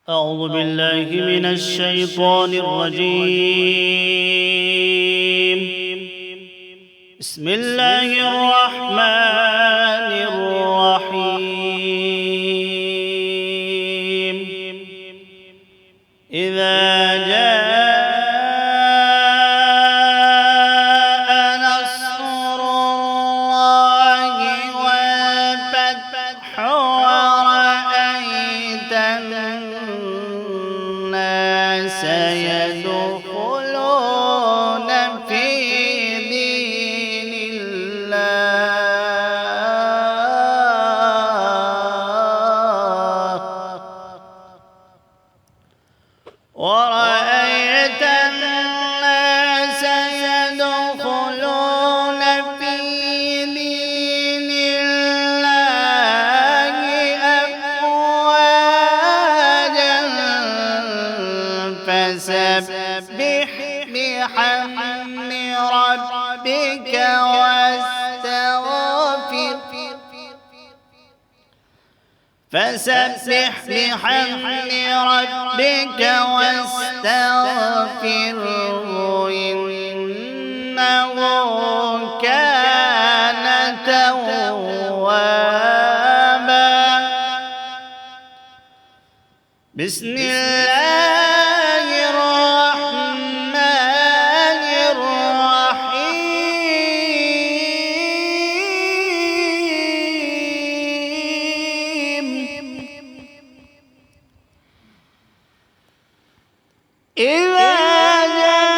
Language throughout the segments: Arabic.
أعوذ بالله من الشيطان الرجيم. بسم الله الرحمن الرحيم. إذا جاء نصر الله والفتح ورأيت الناس يدخلون في دين الله ورأيت الناس يدخلون في دين الله أفواجا فسبح بحمد ربك واستغفره إنه كان توابا. بسم الله الرحمن الرحيم. إذا جاء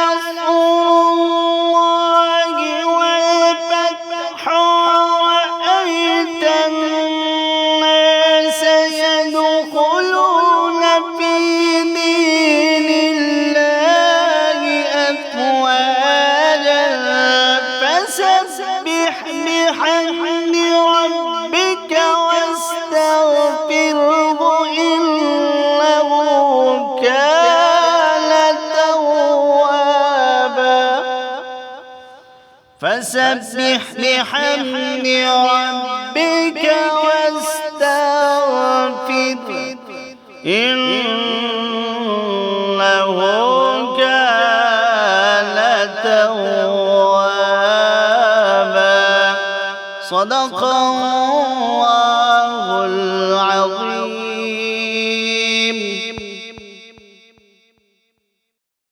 نصر الله والفتح ورأيت الناس يدخلون في دين الله أفواجا فسبح بحمد ربك واستغفره إنه كان توابا. فسبح بحمد ربك واستغفره إنه كان توابا. صدق الله.